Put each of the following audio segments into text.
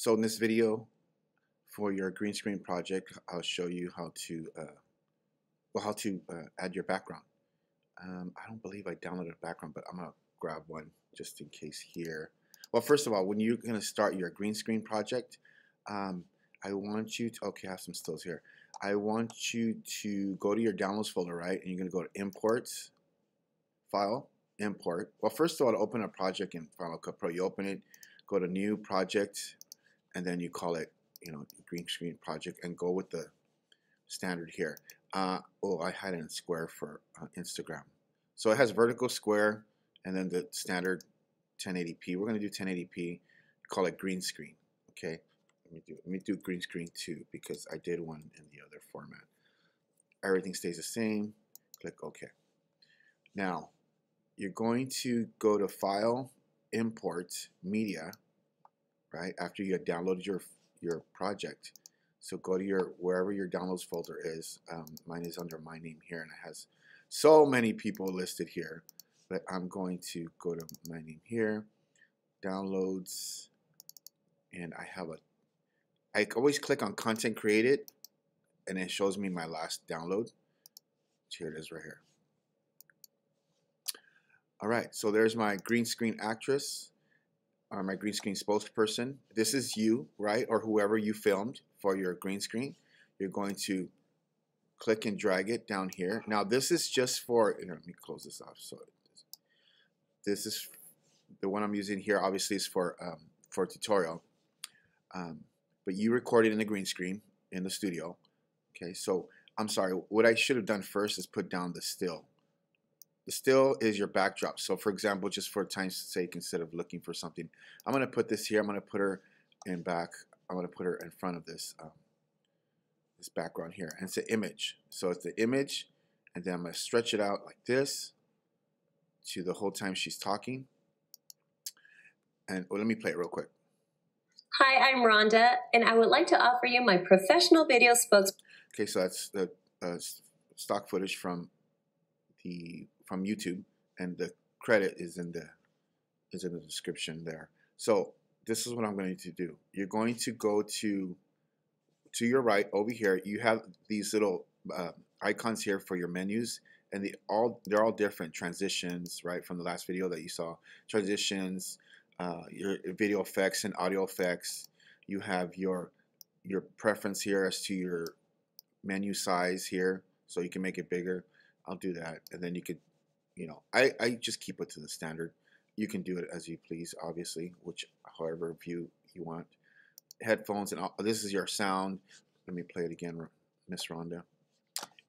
So in this video for your green screen project, I'll show you how to add your background. I don't believe I downloaded a background, but I'm gonna grab one just in case here. Well, first of all, when you're gonna start your green screen project, I want you to, okay, I have some stills here. I want you to go to your downloads folder, right? And you're gonna go to Imports, File, Import. Well, first of all, to open a project in Final Cut Pro, you open it, go to New Project, and then you call it, green screen project, and go with the standard here. Oh, I had it in square for Instagram. So it has vertical, square, and then the standard 1080p. We're going to do 1080p. Call it green screen. Okay. Let me do green screen 2 because I did one in the other format. Everything stays the same. Click OK. Now you're going to go to File, Import, Media. Right after you had downloaded your project. So go to your wherever your downloads folder is. Mine is under my name here, and it has so many people listed here. But I'm going to go to my name here, downloads, and I always click on content created, and it shows me my last download. Here it is right here. All right, so there's my green screen actress. My green screen spokesperson. This is you, right, or whoever you filmed for your green screen. You're going to click and drag it down here. Now this is just for, let me close this off. So this is the one I'm using here. Obviously, is for a tutorial, but you record it in the green screen in the studio. Okay, so I'm sorry. What I should have done first is put down the still. The still is your backdrop. So for example, just for time's sake, instead of looking for something, I'm going to put this here. I'm going to put her in back. I'm going to put her in front of this this background here. And it's an image. So it's the image, and then I'm going to stretch it out like this to the whole time she's talking. And let me play it real quick. Hi, I'm Rhonda, and I would like to offer you my professional video spokes. Okay, so that's the stock footage from YouTube, and the credit is in the description there. So this is what I'm going to do. You're going to go to your right over here. You have these little icons here for your menus, and they're all different transitions, right, from the last video that you saw. Transitions, your video effects and audio effects. You have your preference here as to your menu size here, so you can make it bigger. I'll do that, and then you could, I just keep it to the standard. You can do it as you please, obviously, however view you want. Headphones, and this is your sound. Let me play it again, Miss Rhonda.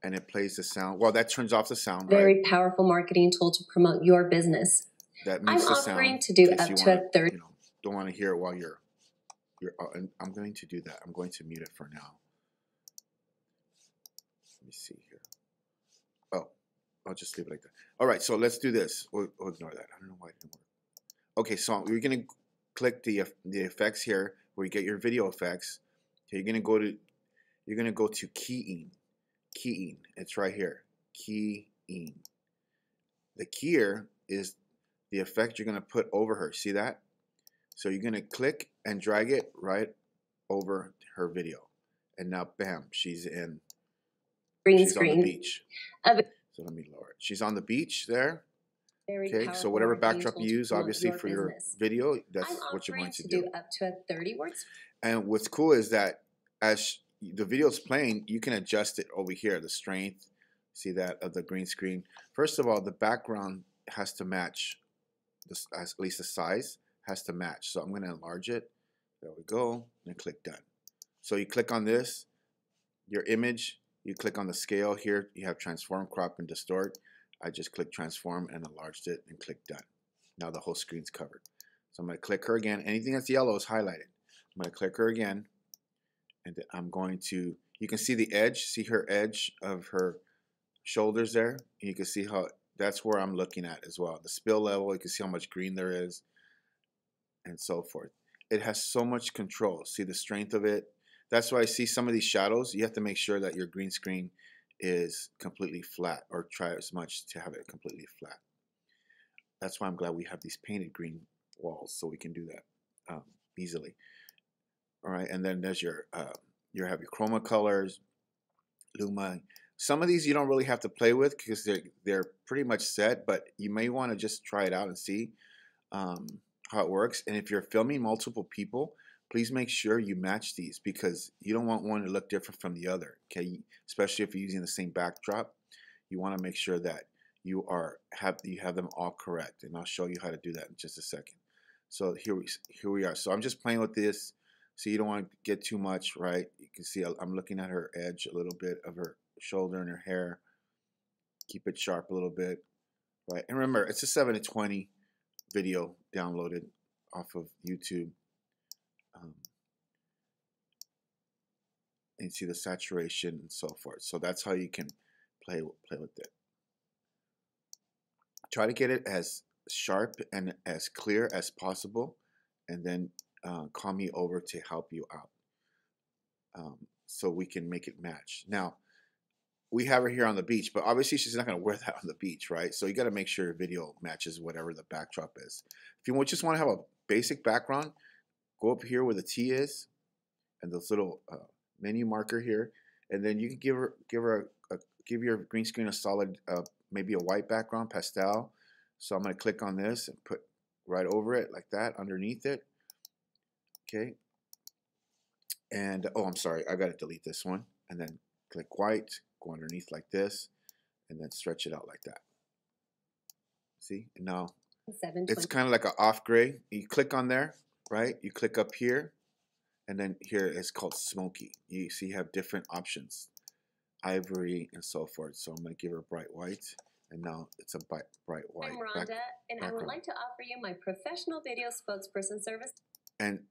And it plays the sound. Well, that turns off the sound, Very right? powerful marketing tool to promote your business. That mutes the sound. I'm offering to do up to a third. Don't want to hear it while you're. And I'm going to do that. I'm going to mute it for now. Let me see here. Oh, I'll just leave it like that. All right, so let's do this. We'll ignore that. I don't know why it didn't work. Okay, so we're going to click the effects here where you get your video effects. Okay, you're going to go to keying. Keying. It's right here. Keying. The keyer is the effect you're going to put over her. See that? So you're going to click and drag it right over her video. And now, bam, she's in. She's on the beach. So let me lower it. She's on the beach there. Okay, so whatever backdrop you use, obviously, for your video, that's what you're going to do. Up to 30 words. And what's cool is that as the video is playing, you can adjust it over here, the strength. See that of the green screen. First of all, the background has to match, at least the size has to match. So I'm going to enlarge it. There we go. And click done. So you click on this, your image. You click on the scale here. You have transform, crop, and distort. I just click transform and enlarged it and click done. Now the whole screen's covered. So I'm going to click her again. Anything that's yellow is highlighted. I'm going to click her again. And then I'm going to, you can see the edge. See her edge of her shoulders there. And you can see how, that's where I'm looking at as well. The spill level, you can see how much green there is. And so forth. It has so much control. See the strength of it. That's why I see some of these shadows. You have to make sure that your green screen is completely flat, or try as much to have it completely flat. That's why I'm glad we have these painted green walls, so we can do that easily. All right, and then there's your you have your Chroma colors, Luma. Some of these you don't really have to play with because they're pretty much set, but you may want to just try it out and see how it works. And if you're filming multiple people, please make sure you match these because you don't want one to look different from the other. Okay, especially if you're using the same backdrop, you want to make sure that you have them all correct. And I'll show you how to do that in just a second. So here we are. So I'm just playing with this. So you don't want to get too much, right? You can see I'm looking at her edge a little bit of her shoulder and her hair. Keep it sharp a little bit, right? And remember, it's a 720 video downloaded off of YouTube. And see the saturation and so forth. So that's how you can play with it. Try to get it as sharp and as clear as possible, and then call me over to help you out so we can make it match. Now, we have her here on the beach, but obviously she's not going to wear that on the beach, right? So you got to make sure your video matches whatever the backdrop is. If you just want to have a basic background, go up here where the T is and this little menu marker here, and then you can give your green screen a solid, maybe a white background, pastel. So I'm going to click on this and put right over it like that, underneath it. Okay. And oh, I'm sorry, I got to delete this one, and then click white, go underneath like this, and then stretch it out like that. See, and now it's kind of like an off gray. You click on there, right? You click up here, and then here it's called smoky. You see, you have different options, ivory and so forth. So I'm going to give her bright white, and now it's a bright white. I'm Rhonda, and I would like to offer you my professional video spokesperson service. And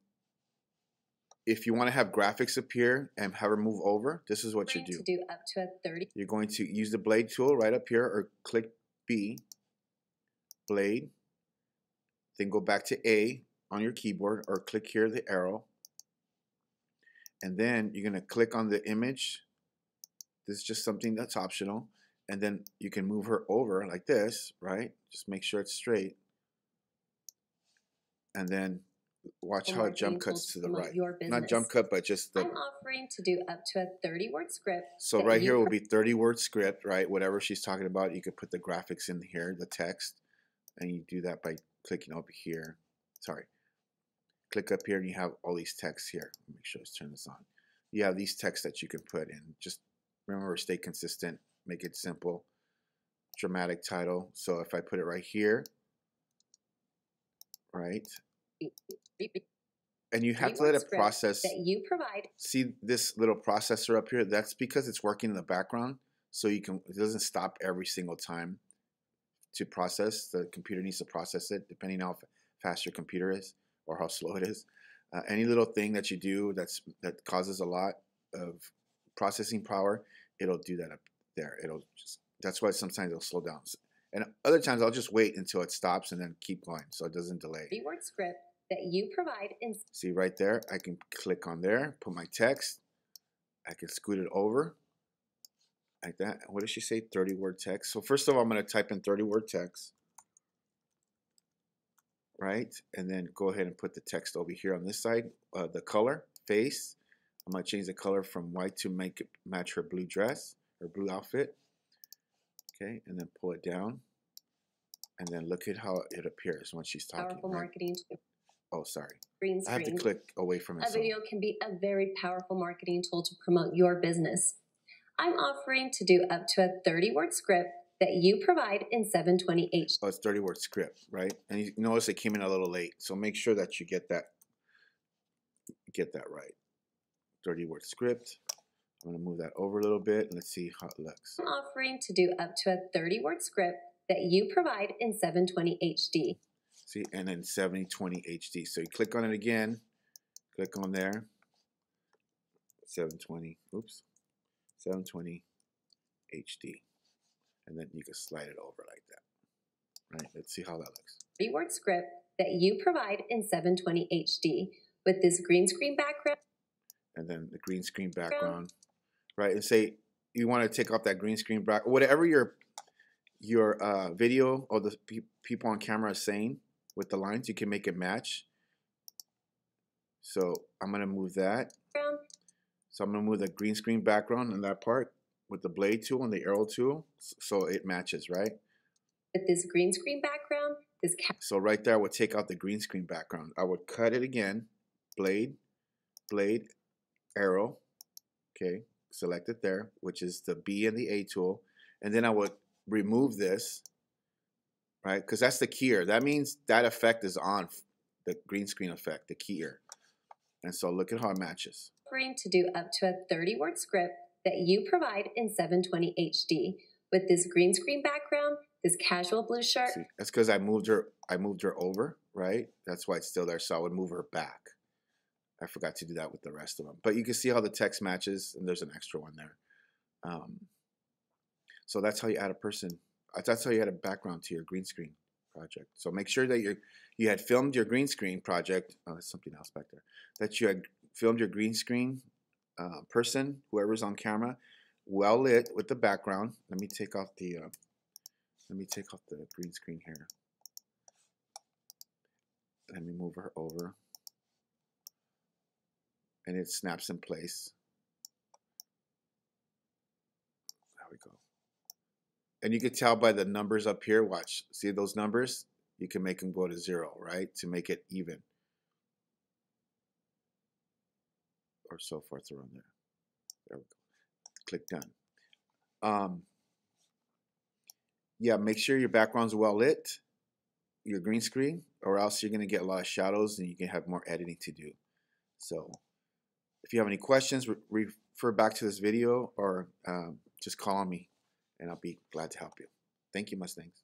if you want to have graphics appear and have her move over, this is what you do. To do up to a 30. You're going to use the blade tool right up here, or click B, blade, then go back to A on your keyboard, or click here the arrow, and then you're going to click on the image. This is just something that's optional, and then you can move her over like this, right? Just make sure it's straight, and then watch how it jump cuts to the right. Not jump cut, but just the... I'm offering to do up to a 30-word script. So right here will be 30-word script, right? Whatever she's talking about, you could put the graphics in here, the text, and you do that by clicking up here. Sorry. Click up here and you have all these texts here. Make sure let's turn this on. You have these texts that you can put in. Just remember, stay consistent, make it simple. Dramatic title. So if I put it right here, right? And you have to let it process. That you provide. See this little processor up here? That's because it's working in the background. So it doesn't stop every single time to process. The computer needs to process it depending on how fast your computer is or how slow it is. Any little thing that you do that causes a lot of processing power, it'll do that up there. That's why sometimes it'll slow down. And other times I'll just wait until it stops and then keep going so it doesn't delay. 3-word script that you provide. See right there, I can click on there, put my text. I can scoot it over like that. What does she say? 30-word text. So first of all, I'm going to type in 30-word text. Right? And then go ahead and put the text over here on this side. The color, face. I'm going to change the color from white to make it match her blue dress, her blue outfit. Okay, and then pull it down. And then look at how it appears when she's talking. Powerful right? marketing. Oh, sorry. Green screen. I have to click away from it. A video can be a very powerful marketing tool to promote your business. I'm offering to do up to a 30-word script that you provide in 720h. Oh, it's 30-word script, right? And you notice it came in a little late, so make sure that you get that right. 30-word script. I'm going to move that over a little bit and let's see how it looks. I'm offering to do up to a 30-word script that you provide in 720 HD. See, and then 720 HD. So you click on it again, click on there, 720, oops, 720 HD. And then you can slide it over like that. Right, let's see how that looks. 3-word script that you provide in 720 HD with this green screen background. And then the green screen background. Right, and say you want to take off that green screen back, whatever your video or the people on camera is saying with the lines, you can make it match. So I'm going to move that. Background. So I'm going to move the green screen background in that part with the blade tool and the arrow tool so it matches, right? With this green screen background, so right there I would take out the green screen background. I would cut it again, blade, blade, arrow, okay, select it there, which is the B and the A tool, and then I would remove this, right, because that's the keyer. That means that effect is on, the green screen effect, the keyer. And so look at how it matches. Offering to do up to a 30-word script that you provide in 720 HD. With this green screen background, this casual blue shirt. See, that's because I moved her over, right? That's why it's still there, so I would move her back. I forgot to do that with the rest of them. But you can see how the text matches, and there's an extra one there. So that's how you add a person. That's how you add a background to your green screen project. So make sure that you had filmed your green screen project. Oh, there's something else back there. That you had filmed your green screen person, whoever's on camera, well lit with the background. Let me take off the green screen here. Let me move her over, and it snaps in place. There we go. And you can tell by the numbers up here. Watch, see those numbers? You can make them go to 0, right, to make it even, or so forth around there. There we go. Click done. Yeah, make sure your background's well lit, your green screen, or else you're going to get a lot of shadows and you can have more editing to do. So if you have any questions, refer back to this video, or just call on me and I'll be glad to help you. Thank you, Mustangs.